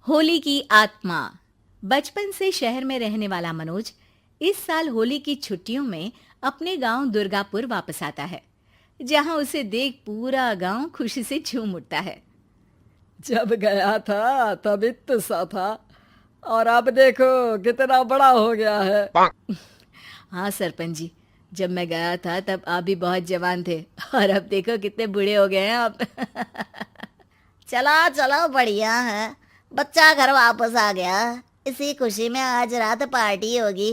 होली की आत्मा। बचपन से शहर में रहने वाला मनोज इस साल होली की छुट्टियों में अपने गांव दुर्गापुर वापस आता है, जहां उसे देख पूरा गांव खुशी से झूम उठता है। जब गया था तब इतना सा था और अब देखो कितना बड़ा हो गया है। हाँ सरपंच जी, जब मैं गया था तब आप भी बहुत जवान थे और अब देखो कितने बूढ़े हो गए हैं आप। चलो चलो बढ़िया है। बच्चा घर वापस आ गया। इसी खुशी में आज रात पार्टी होगी।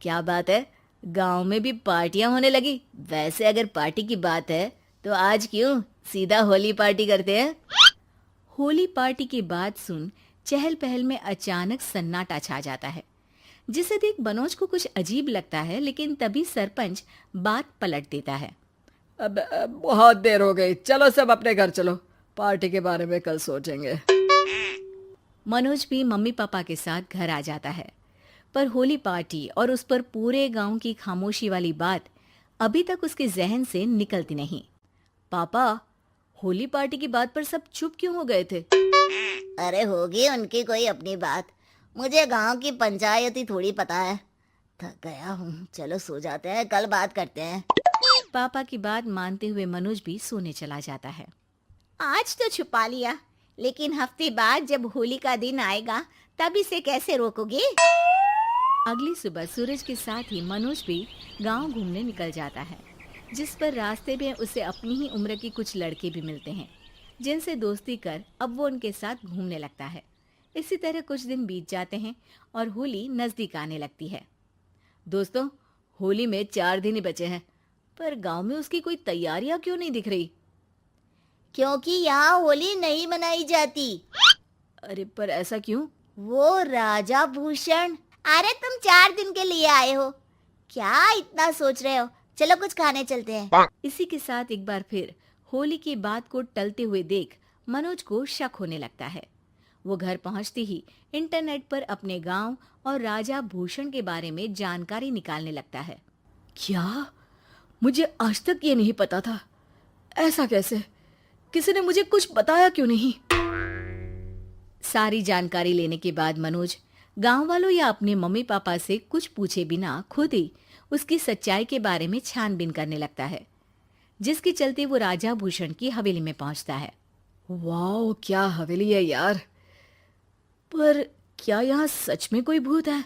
क्या बात है, गांव में भी पार्टियां होने लगी। वैसे अगर पार्टी की बात है तो आज क्यों सीधा होली पार्टी करते हैं। होली पार्टी की बात सुन चहल पहल में अचानक सन्नाटा छा जाता है, जिसे देख मनोज को कुछ अजीब लगता है, लेकिन तभी सरपंच बात पलट देता है। अब बहुत देर हो गई, चलो सब अपने घर चलो, पार्टी के बारे में कल सोचेंगे। मनोज भी मम्मी पापा के साथ घर आ जाता है, पर होली पार्टी और उस पर पूरे गांव की खामोशी वाली बात अभी तक उसके जहन से निकलती नहीं। पापा, होली पार्टी की बात पर सब चुप क्यों हो गए थे? अरे होगी उनकी कोई अपनी बात। मुझे गांव की पंचायत ही थोड़ी पता है। थक गया हूँ, चलो सो जाते हैं, कल बात करते हैं। पापा की बात मानते हुए मनोज भी सोने चला जाता है। आज तो छुपा लिया, लेकिन हफ्ते बाद जब होली का दिन आएगा तब इसे कैसे रोकोगे? अगली सुबह सूरज के साथ ही मनोज भी गांव घूमने निकल जाता है, जिस पर रास्ते में उसे अपनी ही उम्र के कुछ लड़के भी मिलते हैं, जिनसे दोस्ती कर अब वो उनके साथ घूमने लगता है। इसी तरह कुछ दिन बीत जाते हैं और होली नजदीक आने लगती है। दोस्तों, होली में 4 दिन ही बचे हैं, पर गांव में उसकी कोई तैयारियां क्यों नहीं दिख रही? क्योंकि यहाँ होली नहीं मनाई जाती। अरे पर ऐसा क्यों? वो राजा भूषण। अरे तुम 4 दिन के लिए आए हो, क्या इतना सोच रहे हो? चलो कुछ खाने चलते हैं। इसी के साथ एक बार फिर होली की बात को टलते हुए देख मनोज को शक होने लगता है। वो घर पहुंचते ही इंटरनेट पर अपने गांव और राजा भूषण के बारे में जानकारी निकालने लगता है। क्या? मुझे आज तक ये नहीं पता था। ऐसा कैसे? किसी ने मुझे कुछ बताया क्यों नहीं? सारी जानकारी लेने के बाद मनोज गांव वालों या अपने मम्मी पापा से कुछ पूछे बिना खुद ही उसकी सच्चाई के बारे में छानबीन करने लगता है, जिसके चलते वो राजा भूषण की हवेली में पहुंचता है। वाह, क्या हवेली है यार। पर क्या यहाँ सच में कोई भूत है?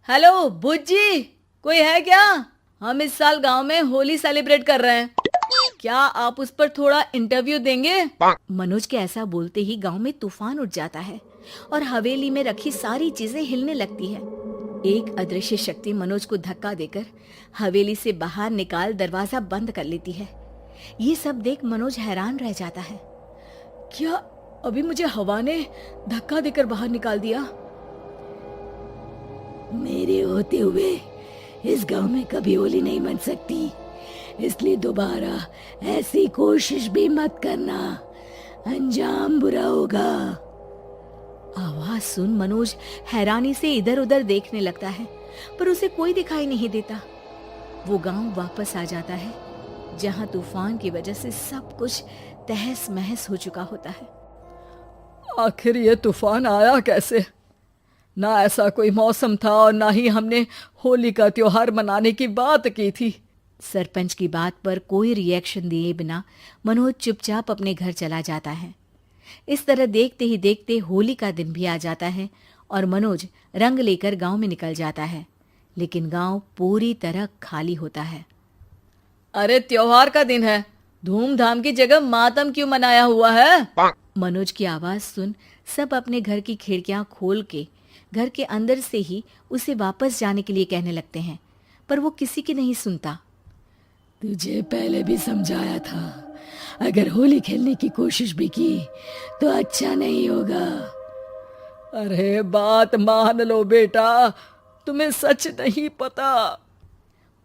हेलो भूत जी, कोई है क्या? हम इस साल गांव में होली सेलिब्रेट कर रहे हैं, क्या आप उस पर थोड़ा इंटरव्यू देंगे? मनोज के ऐसा बोलते ही गांव में तूफान उठ जाता है और हवेली में रखी सारी चीजें हिलने लगती है। एक अदृश्य शक्ति मनोज को धक्का देकर हवेली से बाहर निकाल दरवाजा बंद कर लेती है। ये सब देख मनोज हैरान रह जाता है। क्या अभी मुझे हवा ने धक्का देकर बाहर निकाल दिया? मेरे होते हुए इस गांव में कभी होली नहीं मन सकती, इसलिए दोबारा ऐसी कोशिश भी मत करना, अंजाम बुरा होगा। आवाज सुन मनोज हैरानी से इधर उधर देखने लगता है, पर उसे कोई दिखाई नहीं देता। वो गांव वापस आ जाता है, जहां तूफान की वजह से सब कुछ तहस महस हो चुका होता है। आखिर ये तूफान आया कैसे? ना ऐसा कोई मौसम था और ना ही हमने होली का त्योहार मनाने की बात की थी। सरपंच की बात पर कोई रिएक्शन दिए बिना मनोज चुपचाप अपने घर चला जाता है। इस तरह देखते ही देखते होली का दिन भी आ जाता है और मनोज रंग लेकर गांव में निकल जाता है, लेकिन गांव पूरी तरह खाली होता है। अरे त्योहार का दिन है, धूमधाम की जगह मातम क्यों मनाया हुआ है? मनोज की आवाज सुन सब अपने घर की खिड़कियां खोल के घर के अंदर से ही उसे वापस जाने के लिए कहने लगते हैं, पर वो किसी की नहीं सुनता। तुझे पहले भी समझाया था, अगर होली खेलने की कोशिश भी की तो अच्छा नहीं होगा। अरे बात मान लो बेटा, तुम्हें सच नहीं पता।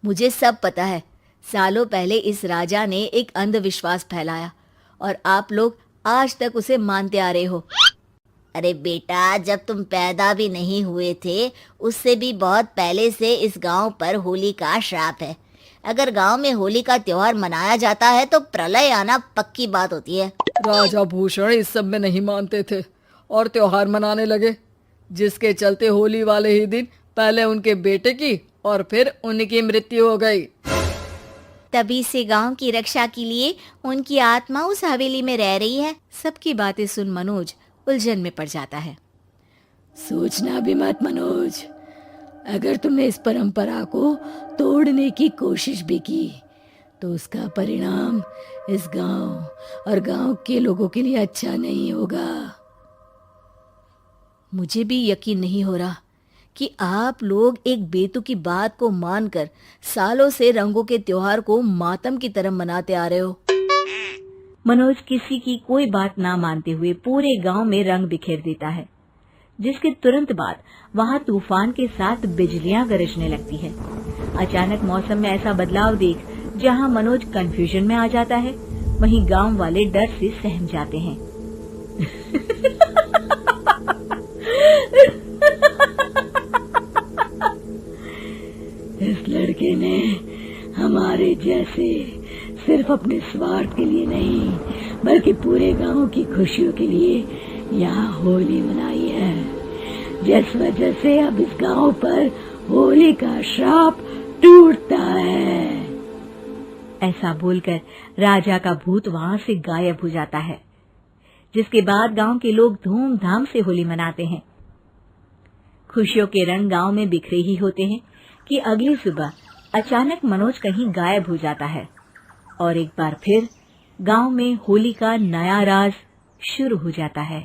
मुझे सब पता है। सालों पहले इस राजा ने एक अंधविश्वास फैलाया और आप लोग आज तक उसे मानते आ रहे हो। अरे बेटा, जब तुम पैदा भी नहीं हुए थे उससे भी बहुत पहले से इस गांव पर होली का श्राप है। अगर गांव में होली का त्योहार मनाया जाता है तो प्रलय आना पक्की बात होती है। राजा भूषण इस सब में नहीं मानते थे और त्योहार मनाने लगे, जिसके चलते होली वाले ही दिन पहले उनके बेटे की और फिर उनकी मृत्यु हो गई। तभी से गांव की रक्षा के लिए उनकी आत्मा उस हवेली में रह रही है। सबकी बातें सुन मनोज उलझन में पड़ जाता है। सोचना भी मत मनोज, अगर तुमने इस परंपरा को तोड़ने की कोशिश भी की तो उसका परिणाम इस गांव और गांव के लोगों के लिए अच्छा नहीं होगा। मुझे भी यकीन नहीं हो रहा कि आप लोग एक बेतुकी बात को मानकर सालों से रंगों के त्योहार को मातम की तरह मनाते आ रहे हो। मनोज किसी की कोई बात ना मानते हुए पूरे गांव में रंग बिखेर देता है, जिसके तुरंत बाद वहां तूफान के साथ बिजलियां गरजने लगती है। अचानक मौसम में ऐसा बदलाव देख जहां मनोज कंफ्यूजन में आ जाता है, वहीं गांव वाले डर से सहम जाते हैं। इस लड़के ने हमारे जैसे सिर्फ अपने स्वार्थ के लिए नहीं बल्कि पूरे गांव की खुशियों के लिए यहाँ होली मनाई है, जिस वजह से अब इस गांव पर होली का श्राप टूटता है। ऐसा बोलकर राजा का भूत वहां से गायब हो जाता है, जिसके बाद गांव के लोग धूमधाम से होली मनाते हैं। खुशियों के रंग गांव में बिखरे ही होते हैं कि अगली सुबह अचानक मनोज कहीं गायब हो जाता है और एक बार फिर गांव में होली का नया राज शुरू हो जाता है।